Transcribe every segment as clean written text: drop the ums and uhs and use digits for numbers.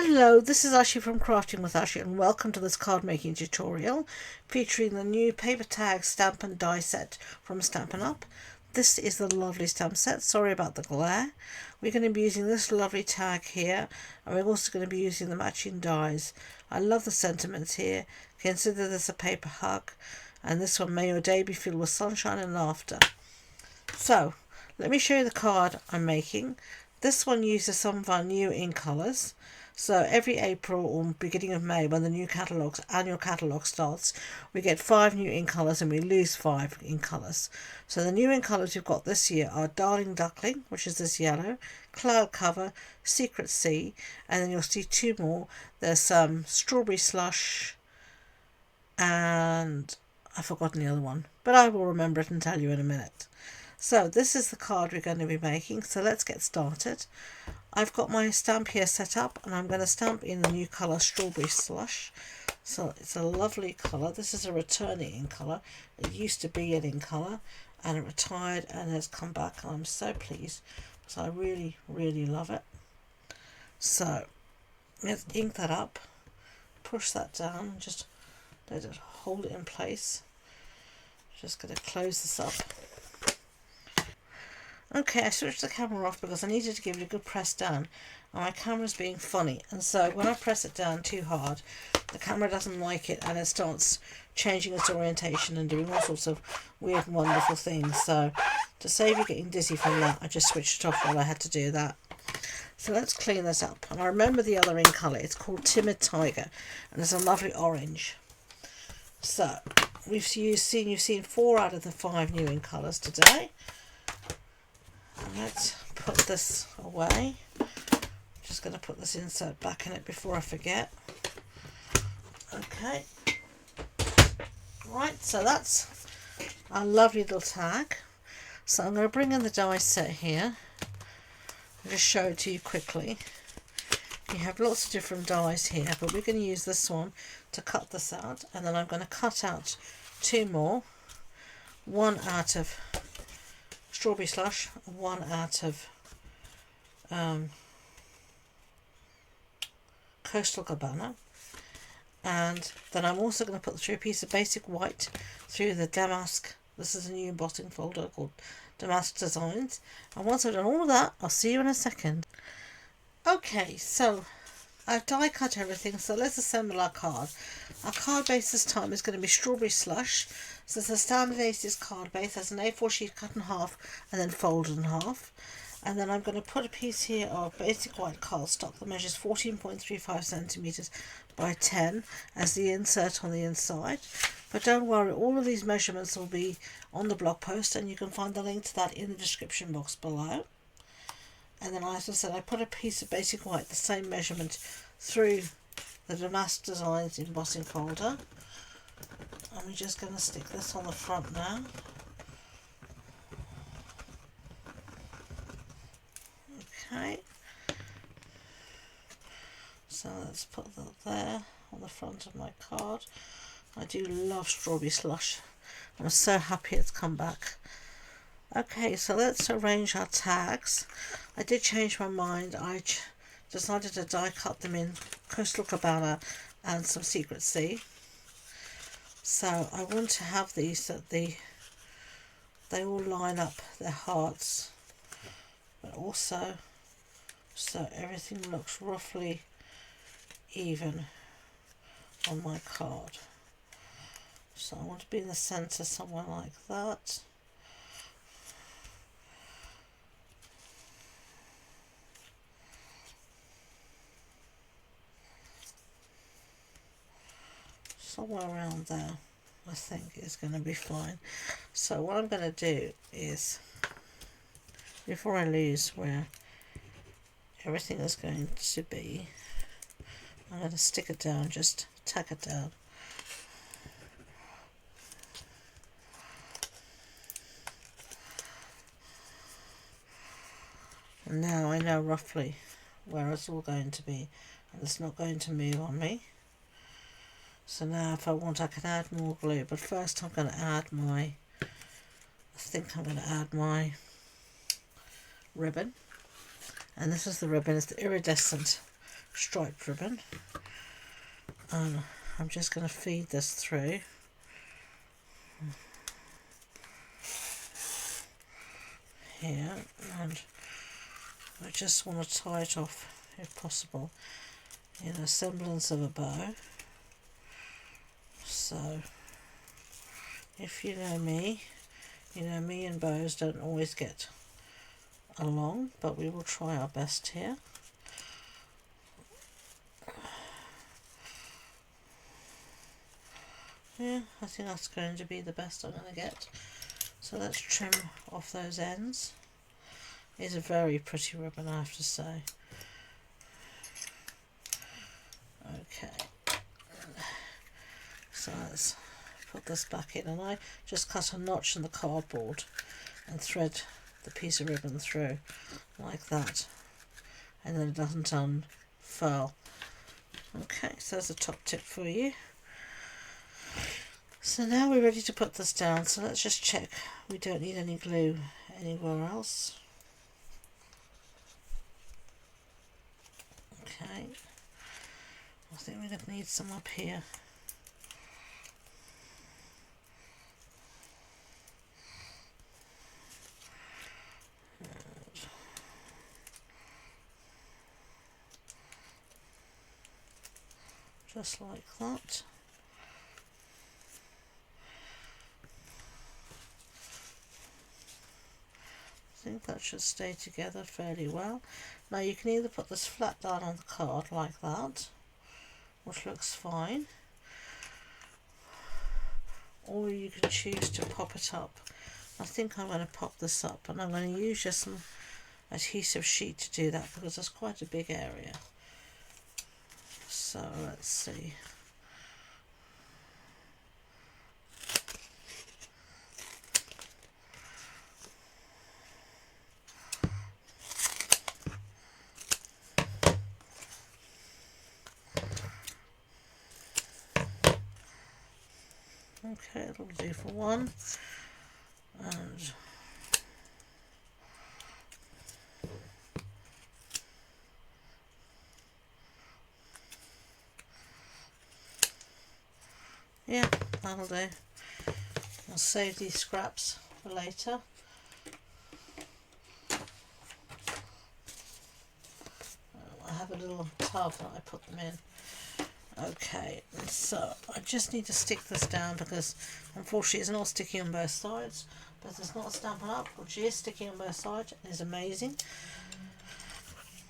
Hello, this is Ashee from Crafting with Ashee, and welcome to this card making tutorial featuring the new paper tag stamp and die set from Stampin' Up. This is the lovely stamp set. Sorry about the glare. We're going to be using this lovely tag here, and we're also going to be using the matching dies. I love the sentiments here. Consider this a paper hug, and this one, may your day be filled with sunshine and laughter. So, let me show you the card I'm making. This one uses some of our new ink colours. So every April or beginning of May, when the new annual catalogue starts, we get 5 new ink colours and we lose 5 ink colours. So the new ink colours we've got this year are Darling Duckling, which is this yellow, Cloud Cover, Secret Sea, and then you'll see 2 more. There's some Strawberry Slush, and I've forgotten the other one, but I will remember it and tell you in a minute. So this is the card we're going to be making, so let's get started. I've got my stamp here set up, and I'm going to stamp in the new colour Strawberry Slush. So it's a lovely colour. This is a returning ink colour. It used to be an ink colour and it retired and has come back, and I'm so pleased because I really, really love it. So let's ink that up, push that down, just let it hold it in place. Just going to close this up. Okay, I switched the camera off because I needed to give it a good press down, and my camera's being funny, and so when I press it down too hard, the camera doesn't like it and it starts changing its orientation and doing all sorts of weird and wonderful things. So to save you getting dizzy from that, I just switched it off while I had to do that. So let's clean this up, and I remember the other ink colour. It's called Timid Tiger, and it's a lovely orange. So you've seen 4 out of the 5 new ink colours today. Let's put this away. Just going to put this insert back in it before I forget. Okay. Right, so that's our lovely little tag. So I'm going to bring in the die set here and just show it to you quickly. You have lots of different dies here, but we're going to use this one to cut this out, and then I'm going to cut out 2 more. 1 out of Strawberry Slush, 1 out of Coastal Cabana, and then I'm also going to put through a piece of basic white through the Damask. This is a new embossing folder called Damask Designs, and once I've done all of that, I'll see you in a second. Okay, so I've die cut everything, so let's assemble our card. Our card base this time is going to be Strawberry Slush. So it's a standard Aces card base, has an A4 sheet cut in half and then folded in half. And then I'm going to put a piece here of basic white cardstock that measures 14.35 centimetres by 10 as the insert on the inside. But don't worry, all of these measurements will be on the blog post, and you can find the link to that in the description box below. And then, as I said, I put a piece of basic white, the same measurement, through the Damask Designs embossing folder. And we're just going to stick this on the front now. Okay. So let's put that there on the front of my card. I do love Strawberry Slush. I'm so happy it's come back. Okay, so let's arrange our tags. I did change my mind. I decided to die cut them in Coastal Cabana and some Secret Sea. So I want to have these that they all line up their hearts, but also so everything looks roughly even on my card. So I want to be in the centre somewhere like that. Somewhere around there, I think, is going to be fine. So what I'm going to do is, before I lose where everything is going to be, I'm going to stick it down, just tack it down. And now I know roughly where it's all going to be, and it's not going to move on me. So now if I want, I can add more glue, but first I'm going to add my ribbon. And this is the ribbon, it's the iridescent striped ribbon, and I'm just going to feed this through. Here, and I just want to tie it off if possible in a semblance of a bow. So if you know me and bows don't always get along, but we will try our best here. Yeah, I think that's going to be the best I'm going to get. So let's trim off those ends. It's a very pretty ribbon, I have to say. Okay, so let's put this back in, and I just cut a notch in the cardboard and thread the piece of ribbon through like that, and then it doesn't unfurl. Okay, so there's a top tip for you. So now we're ready to put this down, so let's just check we don't need any glue anywhere else. Okay, I think we're going to need some up here. Just like that. I think that should stay together fairly well. Now you can either put this flat down on the card like that, which looks fine, or you can choose to pop it up. I think I'm going to pop this up, and I'm going to use just some adhesive sheet to do that because it's quite a big area. So let's see. Okay, it'll do for one, and yeah, that'll do. I'll save these scraps for later. I have a little tub that I put them in. Okay, so I just need to stick this down because unfortunately it's not sticking on both sides, but it's not Stampin' Up, which is sticking on both sides and is amazing.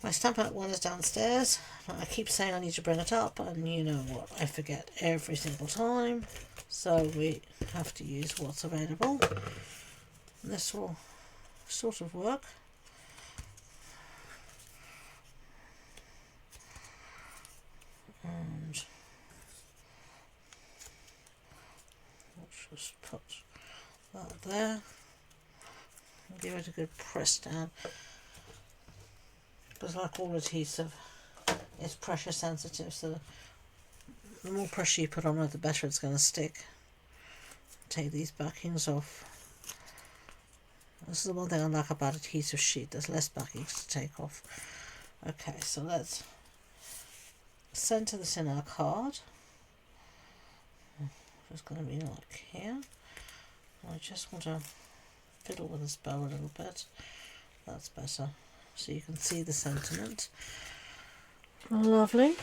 My Stampin' Up one is downstairs. I keep saying I need to bring it up, and you know what, I forget every single time, so we have to use what's available. This will sort of work. And let's just put that there and give it a good press down, because like all adhesive, it's pressure sensitive, so the more pressure you put on it, the better it's going to stick. Take these backings off. This is the one thing I like about adhesive sheet, there's less backings to take off. Okay, so let's center this in our card. It's going to be like here. I just want to fiddle with this bow a little bit. That's better, so you can see the sentiment. Lovely.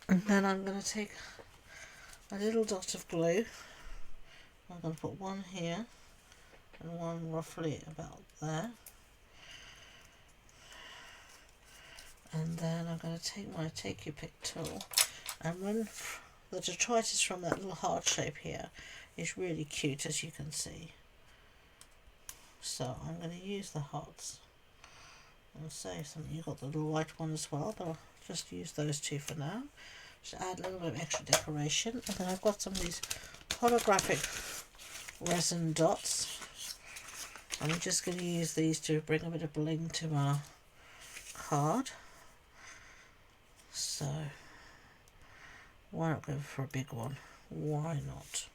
And then I'm going to take a little dot of glue. I'm going to put one here and one roughly about there. And then I'm going to take my Take Your Pick tool, and when the detritus from that little heart shape here is really cute, as you can see. So I'm going to use the hearts. I'll save some. You've got the little white one as well, but I'll just use those two for now. Just add a little bit of extra decoration. And then I've got some of these holographic resin dots. I'm just going to use these to bring a bit of bling to our card. So why not go for a big one? Why not?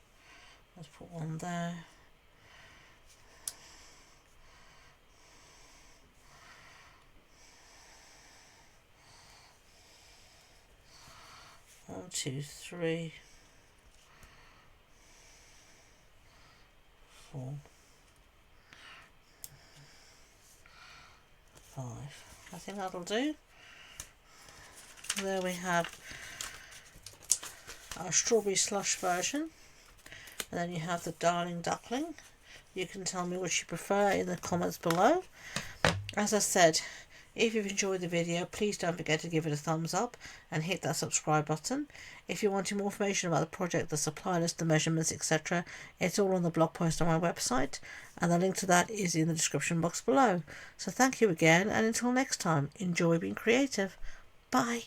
Let's put one there. 1, 2, 3, 4, 5. I think that'll do. There we have our strawberry slush version. And then you have the darling duckling. You can tell me which you prefer in the comments below. As I said, if you've enjoyed the video, please don't forget to give it a thumbs up and hit that subscribe button. If you want more information about the project, the supply list, the measurements, etc., it's all on the blog post on my website, and the link to that is in the description box below. So thank you again, and until next time, enjoy being creative. Bye.